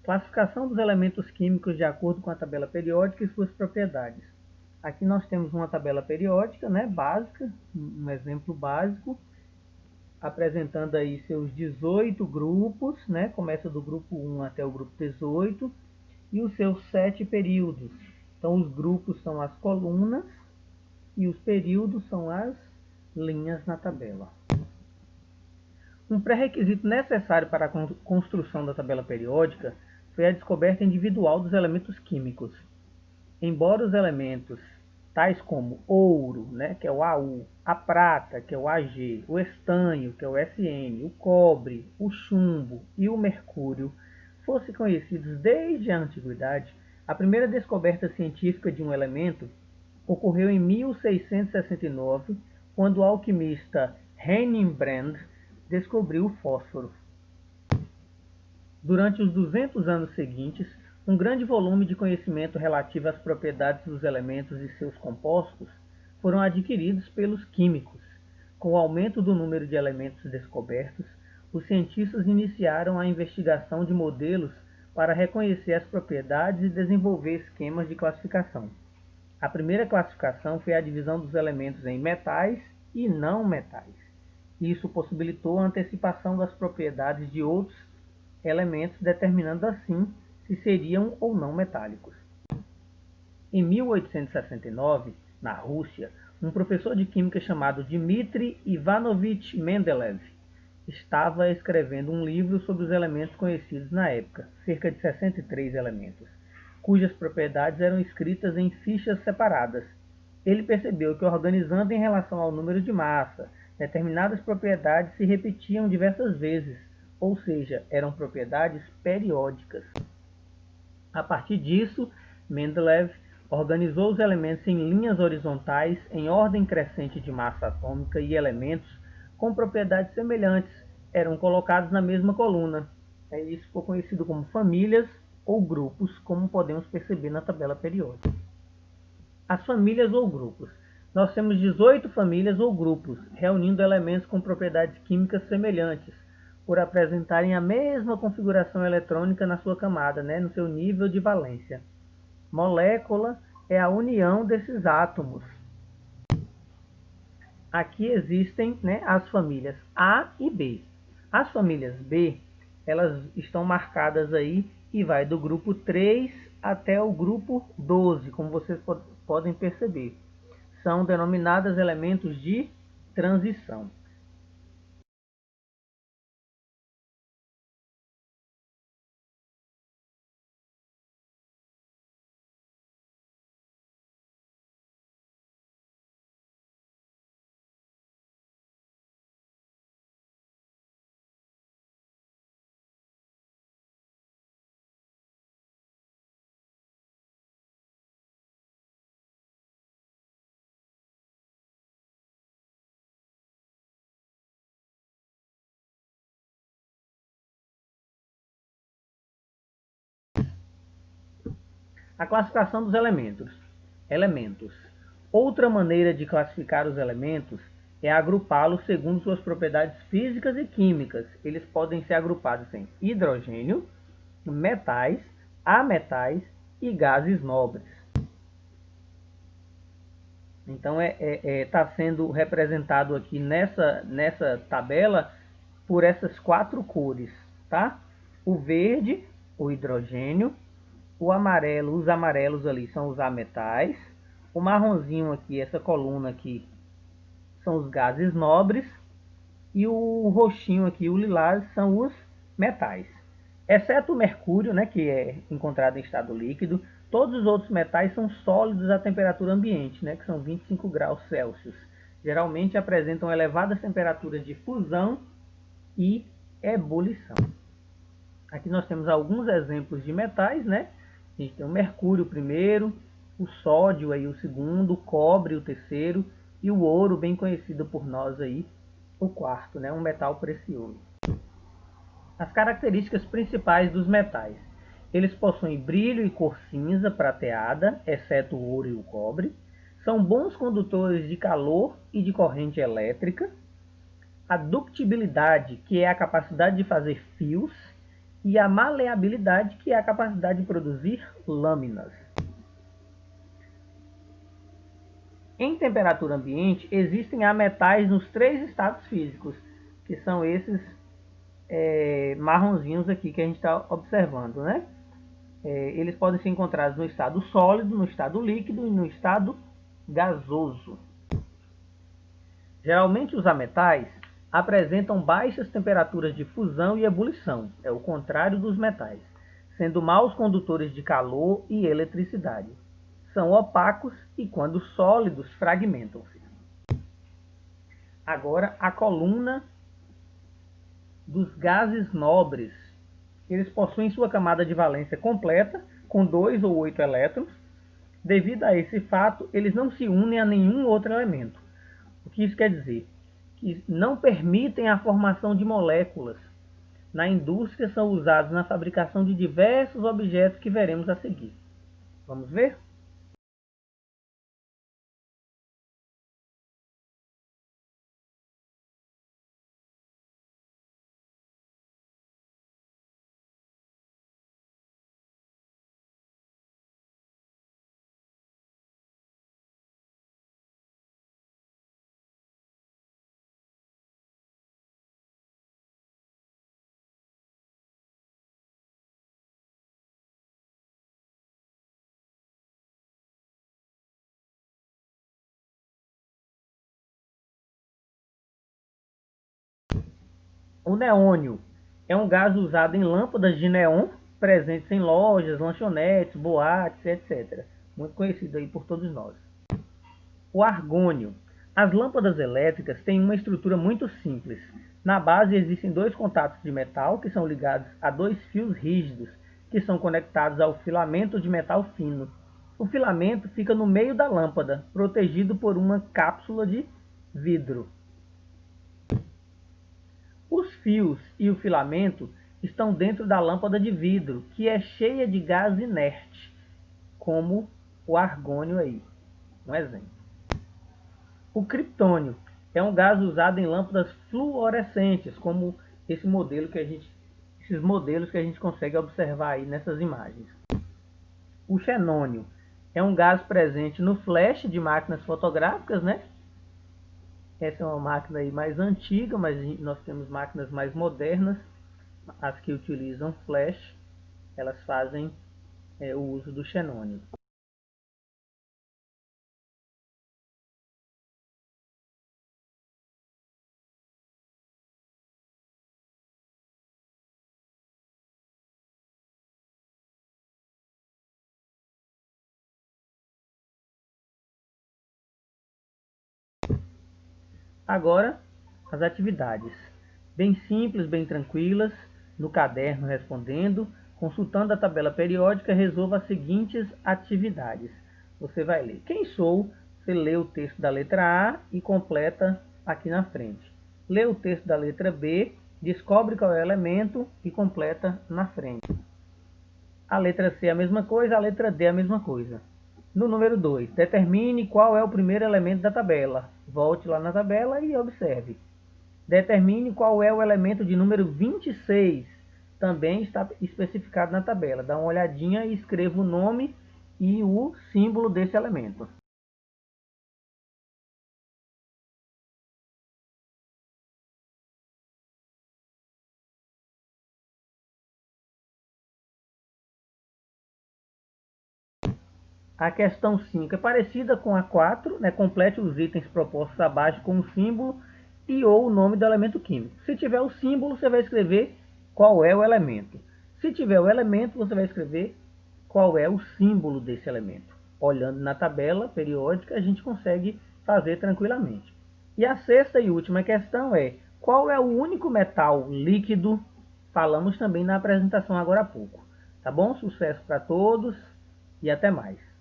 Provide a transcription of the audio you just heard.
Classificação dos elementos químicos de acordo com a tabela periódica e suas propriedades. Aqui nós temos uma tabela periódica, né, básica, um exemplo básico, apresentando aí seus 18 grupos, né, começa do grupo 1 até o grupo 18, e os seus 7 períodos. Então, os grupos são as colunas e os períodos são as linhas na tabela. Um pré-requisito necessário para a construção da tabela periódica foi a descoberta individual dos elementos químicos. Embora os elementos tais como ouro, né, que é o AU, a prata, que é o AG, o estanho, que é o SN, o cobre, o chumbo e o mercúrio fossem conhecidos desde a antiguidade, a primeira descoberta científica de um elemento ocorreu em 1669, quando o alquimista Henning Brand descobriu o fósforo. Durante os 200 anos seguintes, um grande volume de conhecimento relativo às propriedades dos elementos e seus compostos foram adquiridos pelos químicos. Com o aumento do número de elementos descobertos, os cientistas iniciaram a investigação de modelos para reconhecer as propriedades e desenvolver esquemas de classificação. A primeira classificação foi a divisão dos elementos em metais e não metais. Isso possibilitou a antecipação das propriedades de outros elementos, determinando assim se seriam ou não metálicos. Em 1869, na Rússia, um professor de química chamado Dmitry Ivanovich Mendeleev estava escrevendo um livro sobre os elementos conhecidos na época, cerca de 63 elementos, cujas propriedades eram escritas em fichas separadas. Ele percebeu que, organizando em relação ao número de massa, determinadas propriedades se repetiam diversas vezes, ou seja, eram propriedades periódicas. A partir disso, Mendeleev organizou os elementos em linhas horizontais em ordem crescente de massa atômica e elementos com propriedades semelhantes eram colocados na mesma coluna. Isso ficou conhecido como famílias ou grupos, como podemos perceber na tabela periódica. As famílias ou grupos. Nós temos 18 famílias ou grupos, reunindo elementos com propriedades químicas semelhantes, por apresentarem a mesma configuração eletrônica na sua camada, né, no seu nível de valência. Molécula é a união desses átomos. Aqui existem, né, as famílias A e B. As famílias B, elas estão marcadas aí e vai do grupo 3 até o grupo 12, como vocês podem perceber. São denominadas elementos de transição. A classificação dos elementos. Elementos. Outra maneira de classificar os elementos é agrupá-los segundo suas propriedades físicas e químicas. Eles podem ser agrupados em hidrogênio, metais, ametais e gases nobres. Então, está sendo representado aqui nessa tabela por essas 4 cores, tá? O verde, o hidrogênio, o amarelo, os amarelos ali são os ametais, o marronzinho aqui, essa coluna aqui, são os gases nobres, e o roxinho aqui, o lilás, são os metais. Exceto o mercúrio, né, que é encontrado em estado líquido, todos os outros metais são sólidos à temperatura ambiente, né, que são 25 graus Celsius. Geralmente apresentam elevadas temperaturas de fusão e ebulição. Aqui nós temos alguns exemplos de metais, né? A gente tem o mercúrio primeiro, o sódio aí o segundo, o cobre o terceiro e o ouro, bem conhecido por nós aí, o quarto, né? Um metal precioso. As características principais dos metais. Eles possuem brilho e cor cinza prateada, exceto o ouro e o cobre. São bons condutores de calor e de corrente elétrica. A ductibilidade, que é a capacidade de fazer fios. e a maleabilidade, que é a capacidade de produzir lâminas. Em temperatura ambiente, existem ametais nos 3 estados físicos, que são esses marronzinhos aqui que a gente está observando, né? Eles podem ser encontrados no estado sólido, no estado líquido e no estado gasoso. Geralmente os ametais apresentam baixas temperaturas de fusão e ebulição, é o contrário dos metais, sendo maus condutores de calor e eletricidade. São opacos e, quando sólidos, fragmentam-se. Agora, a coluna dos gases nobres. Eles possuem sua camada de valência completa, com 2 ou 8 elétrons. Devido a esse fato, eles não se unem a nenhum outro elemento. O que isso quer dizer? Que não permitem a formação de moléculas. Na indústria são usados na fabricação de diversos objetos que veremos a seguir. Vamos ver? O neônio é um gás usado em lâmpadas de neon presentes em lojas, lanchonetes, boates, etc. Muito conhecido aí por todos nós. O argônio. As lâmpadas elétricas têm uma estrutura muito simples. Na base existem 2 contatos de metal que são ligados a 2 fios rígidos que são conectados ao filamento de metal fino. O filamento fica no meio da lâmpada, protegido por uma cápsula de vidro. Os fios e o filamento estão dentro da lâmpada de vidro, que é cheia de gás inerte, como o argônio aí, um exemplo. O criptônio é um gás usado em lâmpadas fluorescentes, como esses modelos que a gente consegue observar aí nessas imagens. O xenônio é um gás presente no flash de máquinas fotográficas, né? Essa é uma máquina aí mais antiga, mas nós temos máquinas mais modernas, as que utilizam flash, elas fazem o uso do xenônio. Agora, as atividades. Bem simples, bem tranquilas, no caderno respondendo, consultando a tabela periódica, resolva as seguintes atividades. Você vai ler quem sou, você lê o texto da letra A e completa aqui na frente. Lê o texto da letra B, descobre qual é o elemento e completa na frente. A letra C é a mesma coisa, a letra D é a mesma coisa. No número 2, determine qual é o primeiro elemento da tabela. Volte lá na tabela e observe. Determine qual é o elemento de número 26. Também está especificado na tabela. Dá uma olhadinha e escreva o nome e o símbolo desse elemento. A questão 5 é parecida com a 4, né? Complete os itens propostos abaixo com o símbolo e ou o nome do elemento químico. Se tiver o símbolo, você vai escrever qual é o elemento. Se tiver o elemento, você vai escrever qual é o símbolo desse elemento. Olhando na tabela periódica, a gente consegue fazer tranquilamente. E a sexta e última questão é: qual é o único metal líquido? Falamos também na apresentação agora há pouco. Tá bom? Sucesso para todos e até mais.